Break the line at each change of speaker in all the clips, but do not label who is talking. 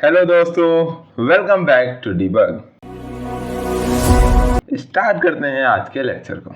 Hello दोस्तों, welcome back to debug. Start करते हैं आज के लेक्चर को।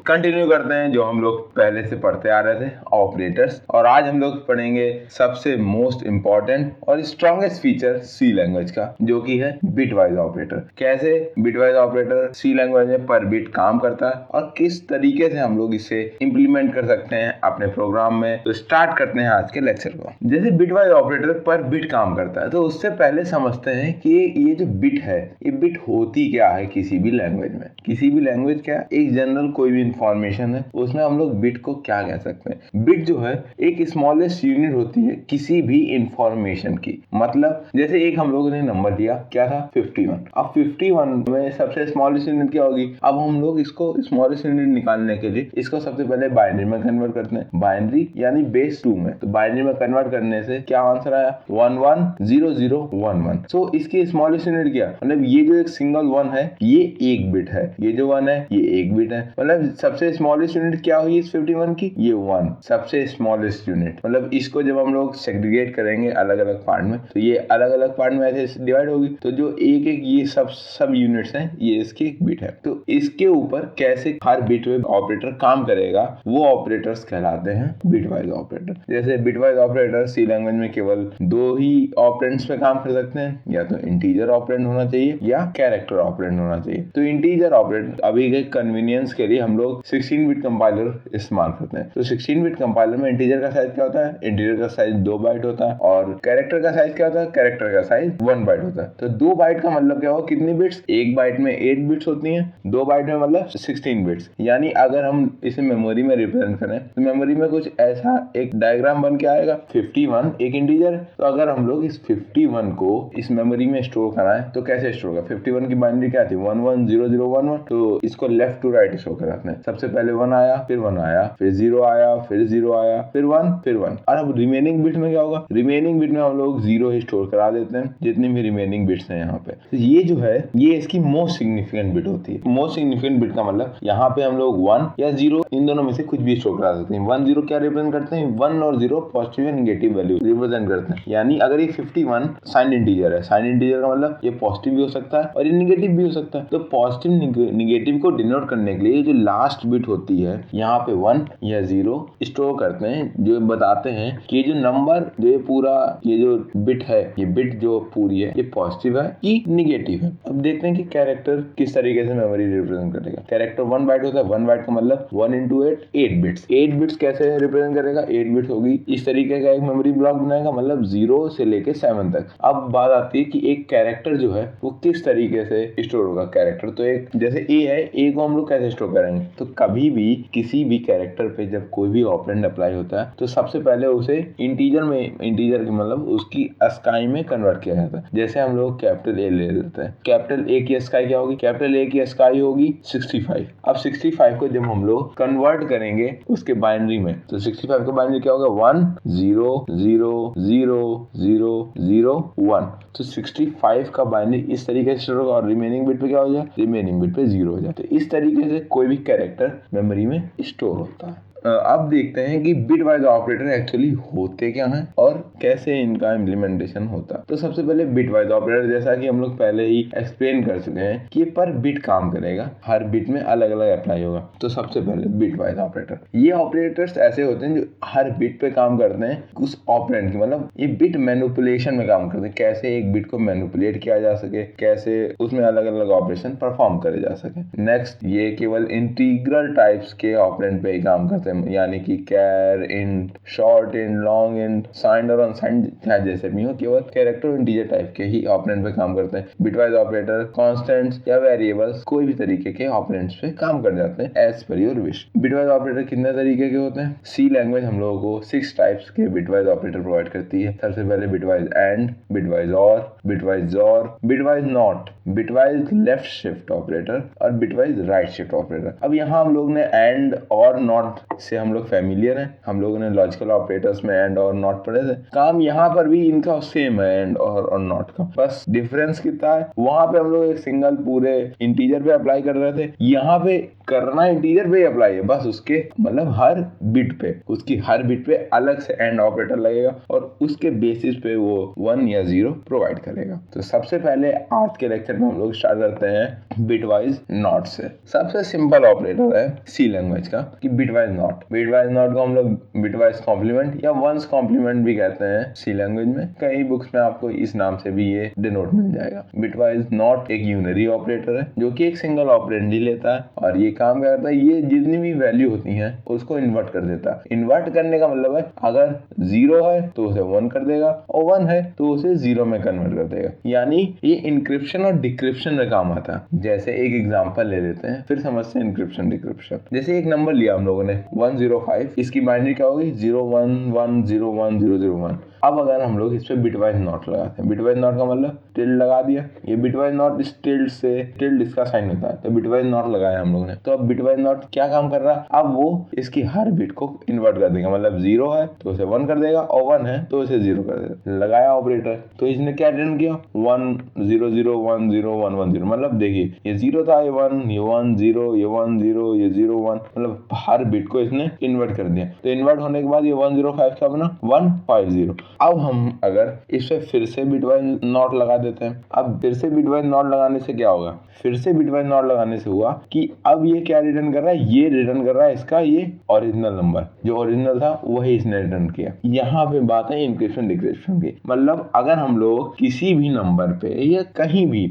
कंटिन्यू करते हैं जो हम लोग पहले से पढ़ते आ रहे थे, ऑपरेटर्स। और आज हम लोग पढ़ेंगे सबसे मोस्ट इम्पॉर्टेंट और स्ट्रॉन्गेस्ट फीचर सी लैंग्वेज का, जो कि है बिटवाइज ऑपरेटर। कैसे बिटवाइज ऑपरेटर सी लैंग्वेज में पर बिट काम करता है और किस तरीके से हम लोग इसे इम्प्लीमेंट कर सकते हैं अपने प्रोग्राम में। तो स्टार्ट करते हैं आज के लेक्चर को। जैसे बिटवाइज ऑपरेटर पर बिट काम करता है, तो उससे पहले समझते हैं कि ये जो बिट है, ये बिट होती क्या है किसी भी लैंग्वेज में। किसी भी लैंग्वेज क्या, एक जनरल कोई भी इंफॉर्मेशन है, उसमें हम लोग बिट को क्या कह सकते हैं। बिट जो है एक स्मॉलेस्ट यूनिट होती है किसी भी इंफॉर्मेशन की। मतलब जैसे एक हम लोगों ने नंबर दिया, क्या था 51। अब 51 में सबसे स्मॉलेस्ट यूनिट क्या होगी। अब हम लोग इसको स्मॉलेस्ट यूनिट निकालने के लिए इसको सबसे पहले बाइनरी में कन्वर्ट करते हैं। बाइनरी यानी बेस 2 में। तो बाइनरी में कन्वर्ट करने से क्या आंसर आया, 110011। सो इसकी स्मॉलेस्ट यूनिट क्या, मतलब ये जो एक सिंगल 1 है ये एक बिट है, ये जो 1 है ये एक बिट है। मतलब सबसे स्मॉलेस्ट यूनिट क्या हुई इस 51 की, ये 1 सबसे स्मॉलेस्ट यूनिट। मतलब इसको जब हम लोग सेग्रीगेट करेंगे अलग अलग पार्ट में, तो ये अलग अलग पार्ट में ऐसे डिवाइड होगी। तो जो एक एक ये सब यूनिट्स हैं, ये इसके एक बिट है। तो इसके ऊपर कैसे हर बिट में ऑपरेटर काम करेगा, वो ऑपरेटर्स कहलाते हैं बिटवाइज ऑपरेटर। जैसे बिटवाइज ऑपरेटर सी लैंग्वेज में केवल 2 ही ऑपरेंड्स पे काम कर सकते हैं, या तो इंटीजर ऑपरेंड होना चाहिए या कैरेक्टर ऑपरेंड होना चाहिए। तो इंटीजर ऑपरेंड अभी के कन्वीनियंस के लिए हम लोग 16 बिट कंपाइलर इस्तेमाल करते हैं। तो 16 बिट कंपाइलर में इंटीजर का साइज क्या होता है, इंटीजर का साइज 2 बाइट होता है। और कैरेक्टर का साइज क्या होता है, कैरेक्टर का साइज 1 बाइट होता है। तो 2 बाइट का मतलब क्या होगा, कितनी बिट्स, एक बाइट में 8 बिट्स होती हैं, 2 बाइट में मतलब 16 बिट्स। यानी अगर हम इसे मेमोरी में रिप्रेजेंट करें तो मेमोरी में कुछ ऐसा एक डायग्राम बन के आएगा। 51 एक इंटीजर, तो अगर हम लोग इस 51 को इस मेमोरी में स्टोर कराएं तो कैसे स्टोर होगा। 51 की बाइनरी क्या थी, 110011। तो इसको लेफ्ट टू राइट स्टोर कराते हैं। सबसे पहले 1 आया, फिर 1 आया, फिर 0 आया, फिर 0 आया, फिर 1, फिर 1। और अब रिमेनिंग बिट में क्या होगा, रिमेनिंग बिट में हम लोग 0 ही स्टोर करा देते हैं, जितनी भी रिमेनिंग बिट्स हैं यहाँ पे। तो ये जो है ये इसकी मोस्ट सिग्निफिकेंट बिट होती है। मोस्ट सिग्निफिकेंट बिट का मतलब यहाँ पे हम लोग 1 या 0 इन दोनों में से कुछ भी स्टोर करा सकते हैं। 1 0 क्या रिप्रेजेंट करते हैं, 1 और 0 पॉजिटिव या निगेटिव वैल्यू रिप्रेजेंट करते हैं। यानी अगर ये 51 साइन इंटीजर है, साइन इंटीजर का मतलब ये पॉजिटिव भी हो सकता है और ये निगेटिव भी हो सकता है। तो पॉजिटिव निगेटिव को डिनोट करने के लिए जो लास्ट बिट होती है यहाँ पे 1 या 0 स्टोर करते हैं, जो बताते हैं कि ये जो नंबर जो पूरा ये जो बिट है, ये बिट जो पूरी है ये पॉजिटिव है कि निगेटिव है। अब देखते हैं कि कैरेक्टर किस तरीके से मेमोरी रिप्रेजेंट करेगा। कैरेक्टर 1 बाइट होता है, 1 बाइट का मतलब 1 into 8 8 बिट्स। 8 बिट्स कैसे रिप्रेजेंट करेगा, 8 बिट्स होगी इस तरीके का एक मेमोरी ब्लॉक बनाएगा, मतलब 0 से लेके 7 तक। अब बात आती है कि एक कैरेक्टर जो है वो किस तरीके से स्टोर होगा। कैरेक्टर तो एक जैसे ए है, ए को हम लोग कैसे स्टोर करेंगे। तो कभी भी किसी भी कैरेक्टर पे जब कोई भी ऑपरेंड अप्लाई होता है तो सबसे पहले उसे इंटीजर में, इंटीजर के मतलब उसकी अस्काई में कन्वर्ट किया जाता है। जैसे हम लोग कैपिटल ए ले लेते हैं, कैपिटल ए की अस्काई क्या होगी, कैपिटल ए की अस्काई होगी 65। अब 65 को जब हम लोग कन्वर्ट करेंगे उसके बाइनरी में, तो 65 का बाइनरी क्या होगा, 1 0 0 0 0 0 1। तो 65 का बाइनरी इस तरीके से होगा और रिमेनिंग बिट पे क्या हो जाए, रिमेनिंग बिट पे 0 हो जाए। तो इस तरीके से कोई भी कैरेक्टर मेमोरी में स्टोर होता है। अब देखते हैं कि बिट वाइज ऑपरेटर एक्चुअली होते क्या हैं और कैसे इनका इम्प्लीमेंटेशन होता है। तो सबसे पहले बिट वाइज ऑपरेटर, जैसा कि हम लोग पहले ही एक्सप्लेन कर चुके हैं कि पर बिट काम करेगा, हर बिट में अलग अलग अप्लाई होगा। तो सबसे पहले बिट वाइज ऑपरेटर, ये ऑपरेटर्स ऐसे होते हैं जो हर बिट पे काम करते हैं उस ऑपरेंड की, मतलब ये बिट मैनिपुलेशन में काम करते हैं। कैसे एक बिट को मैनिपुलेट किया जा सके, कैसे उसमें अलग अलग ऑपरेशन परफॉर्म करे जा सके। नेक्स्ट, ये केवल इंटीग्रल टाइप्स के ऑपरेंड पे ही काम करते हैं, यानी कि char, int, short int, long int, signed और अनसाइंड जैसे भी हो, केवल कैरेक्टर इंटीजर टाइप के ही ऑपरेंड पे काम करते हैं। बिटवाइज ऑपरेटर कांस्टेंट्स या वेरिएबल्स कोई भी तरीके के ऑपरेंड्स पे काम कर जाते हैं as per your wish. Bitwise operator कितने तरीके के होते हैं, सी लैंग्वेज हम लोगों को 6 टाइप्स के बिटवाइज ऑपरेटर प्रोवाइड करती है। सबसे पहले बिटवाइज एंड, बिटवाइज और, बिटवाइज जोर, bitwise not, bitwise left shift operator और बिटवाइज राइट शिफ्ट ऑपरेटर। अब यहाँ हम लोग ने एंड और नॉट इससे हम लोग फैमिलियर हैं, हम लोगों ने लॉजिकल ऑपरेटर्स में एंड और नॉट पढ़े थे। काम यहाँ पर भी इनका सेम है, एंड और नॉट का, बस डिफरेंस कितना है, वहां पे हम लोग एक सिंगल पूरे इंटीजर पे अप्लाई कर रहे थे, यहाँ पे करना इंटीजर पे अप्लाई है, बस उसके मतलब हर बिट पे, उसकी हर बिट पे अलग से एंड ऑपरेटर लगेगा और उसके बेसिस पे वो 1 या 0 प्रोवाइड करेगा। तो सबसे पहले आज के लेक्चर में हम लोग स्टार्ट करते हैं बिटवाइज नॉट से। सबसे सिंपल ऑपरेटर है सी लैंग्वेज का कि बिटवाइज नॉट। बिटवाइज नॉट को हम लोग बिटवाइज कॉम्प्लीमेंट या वंस कॉम्प्लीमेंट भी कहते हैं सी लैंग्वेज में, कई बुक्स में आपको इस नाम से भी ये डिनोट मिल जाएगा। बिटवाइज नॉट एक यूनरी ऑपरेटर है जो कि एक सिंगल ऑपरेंड ही लेता है और ये काम क्या करता है, ये जितनी भी वैल्यू होती है उसको इन्वर्ट कर देता है। इन्वर्ट करने का मतलब है अगर 0 है तो उसे 1 कर देगा और 1 है तो उसे 0 में कन्वर्ट कर देगा। यानी ये इंक्रिप्शन और डिक्रिप्शन में काम आता है। जैसे एक एग्जांपल ले लेते हैं, फिर समझते हैं इंक्रिप्शन डिक्रिप्शन। जैसे एक नंबर लिया हम लोगों ने 105, इसकी बाइनरी क्या होगी 01101001। अब अगर हम लोग इस पे बिटवाइज नॉट लगाते हैं, बिटवाइज नॉट का मतलब टिल्ड लगा दिया, ये बिटवाइज नॉट इस टिल्ड से, टिल्ड इसका साइन होता है तो बिटवाइज नॉट लगाया हम लोग ने। तो अब बिटवाइज नॉट क्या काम कर रहा है, अब वो इसकी हर बिट को इन्वर्ट कर देगा, मतलब 0 है तो उसे 1 कर देगा और 1 है तो उसे 0 कर देगा। लगाया ऑपरेटर तो इसने क्या रिटर्न किया 1 0 0 1 0 1 1 0। मतलब देखिए ये 0 था, ये 1, ये 1 0, ये 1 0, ये 0 1, मतलब हर बिट को इसने इन्वर्ट कर दिया। तो इन्वर्ट होने के बाद ये 105 क्या बना 150। अब हम अगर इसे फिर से बिटवाइज नॉट लगा देते हैं, अब फिर से बिटवाइज नॉट लगाने से क्या होगा, फिर से बिटवाइज नॉट लगाने से हुआ कि अब ये क्या रिटर्न कर रहा है, ये रिटर्न कर रहा है इसका ये ओरिजिनल नंबर, जो ओरिजिनल था वही इसने रिटर्न किया। यहाँ पे बात है इंक्रिप्शन डिक्रिप्शन की। मतलब अगर हम लोग किसी भी नंबर पे या कहीं भी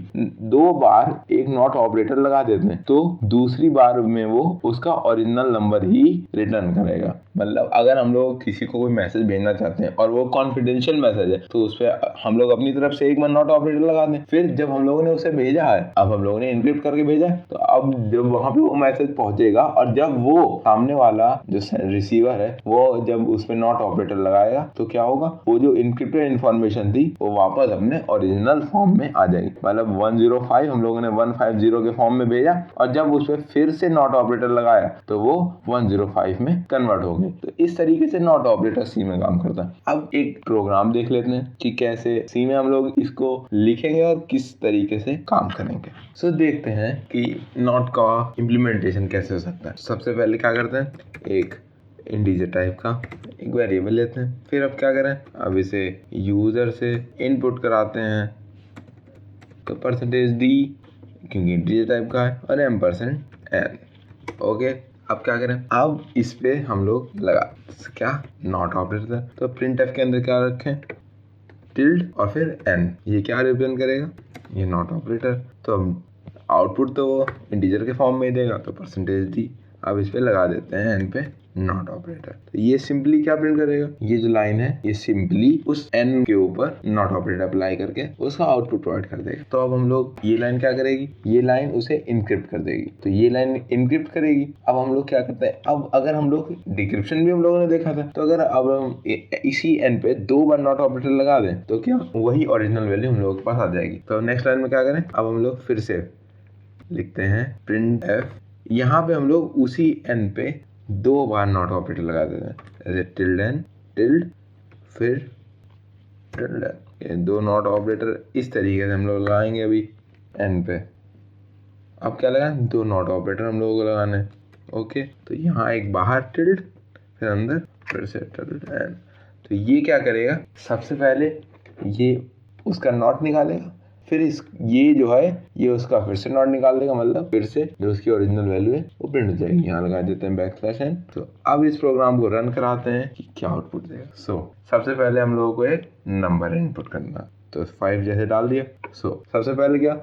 2 बार एक नॉट ऑपरेटर लगा देते हैं तो दूसरी बार में वो उसका ओरिजिनल नंबर ही रिटर्न करेगा। मतलब अगर हम लोग किसी को कोई मैसेज भेजना चाहते हैं और वो कॉन्फिडेंशियल मैसेज है तो उस पर हम लोग अपनी तरफ से एक बार नॉट ऑपरेटर लगा दें, फिर जब हम लोगों ने उसे भेजा है, अब हम लोगों ने एन्क्रिप्ट करके भेजा है, तो अब जब वहां पे वो मैसेज पहुंचेगा और जब वो सामने वाला जो रिसीवर है वो जब उस पर नॉट ऑपरेटर लगाएगा तो क्या होगा, वो जो इनक्रिप्टेड इन्फॉर्मेशन थी वो वापस अपने ओरिजिनल फॉर्म में आ जाएगी। मतलब 105 हम लोगों ने 150 के फॉर्म में भेजा और जब उस पर फिर से नॉट ऑपरेटर लगाया तो वो 105 में कन्वर्ट हो गई। तो इस तरीके से नॉट ऑपरेटर सी में काम करता है। अब एक प्रोग्राम देख लेते हैं कि कैसे सी में हम लोग इसको लिखेंगे और किस तरीके से काम करेंगे। सो देखते हैं कि नॉट का इम्प्लीमेंटेशन कैसे हो सकता है। सबसे पहले क्या करते हैं, एक इंटीजर टाइप का एक वेरिएबल लेते हैं, फिर अब क्या करें, अब इसे यूजर से इनपुट कराते हैं तो %d क्योंकि इंटीजर टाइप का है और m%n। ओके, अब क्या करें, अब इस पे हम लोग लगा क्या नॉट ऑपरेटर, तो printf के अंदर क्या रखें टिल्ड और फिर n, ये क्या रिप्रेजेंट करेगा, ये नॉट ऑपरेटर। तो आउटपुट तो वो इंटीजर के फॉर्म में ही देगा तो %d। अब इस पे लगा देते हैं n पे नॉट ऑपरेटर, तो ये सिंपली क्या प्रिंट करेगा, ये जो लाइन है ये सिंपली उस n के ऊपर नॉट ऑपरेटर अप्लाई करके उसका आउटपुट प्रोवाइड कर देगा। तो अब हम लोग ये लाइन क्या करेगी, ये लाइन उसे इनक्रिप्ट कर देगी, तो ये लाइन इनक्रिप्ट करेगी। अब हम लोग क्या करते हैं, अब अगर हम लोग डिक्रिप्शन भी हम लोगों ने देखा था, तो अगर अब हम इसी n पे 2 बार नॉट ऑपरेटर लगा दें तो क्या वही ओरिजिनल वैल्यू हम लोगों के पास आ जाएगी। तो नेक्स्ट लाइन में क्या करें, अब हम लोग फिर से लिखते हैं printf, यहाँ पे हम लोग उसी n पे 2 बार नॉट ऑपरेटर लगा देते हैं, जैसे टिल्ड n टिल्ड फिर टिल्ड n, ये 2 नॉट ऑपरेटर इस तरीके से हम लोग लगाएंगे अभी n पे। अब क्या लगाएं, 2 नॉट ऑपरेटर हम लोगों को लगाने। ओके, तो यहाँ एक बाहर टिल्ड फिर अंदर फिर से टिल्ड n। तो ये क्या करेगा, सबसे पहले ये उसका नॉट निकालेगा, फिर इस ये जो है ये उसका फिर से नॉट निकाल देगा, मतलब फिर से जो उसकी ओरिजिनल वैल्यू है वो प्रिंट हो जाएगी। यहाँ लगा देते हैं \n। तो अब इस प्रोग्राम को रन कराते हैं कि क्या आउटपुट देगा। सबसे पहले हम लोगों को एक नंबर इनपुट करना, तो 5 जैसे डाल दिया। सबसे पहले क्या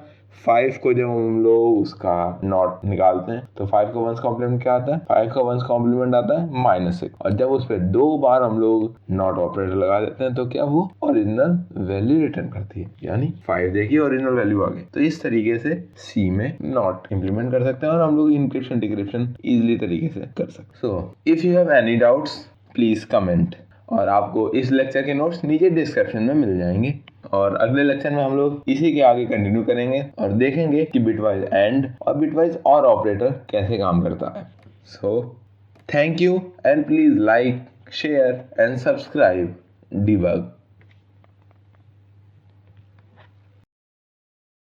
5 को जब हम लोग उसका नॉट निकालते हैं तो 5 का 1s कॉम्प्लीमेंट क्या आता है, 5 का 1s कॉम्प्लीमेंट आता है -6, और जब उस पर 2 बार हम लोग नॉट ऑपरेटर लगा देते हैं तो क्या वो ओरिजिनल वैल्यू रिटर्न करती है, यानी 5 देखिए ओरिजिनल वैल्यू आ गई। तो इस तरीके से सी में नॉट इंप्लीमेंट कर सकते हैं और हम लोग इंक्रिप्शन डिक्रिप्शन इजिली तरीके से कर सकते हैं। So if you have any doubts please comment, और आपको इस लेक्चर के नोट्स नीचे डिस्क्रिप्शन में मिल जाएंगे। और अगले लेक्चर में हम लोग इसी के आगे कंटिन्यू करेंगे और देखेंगे कि बिटवाइज एंड और बिटवाइज और ऑपरेटर कैसे काम करता है। Thank you and please like, share and subscribe. Debug.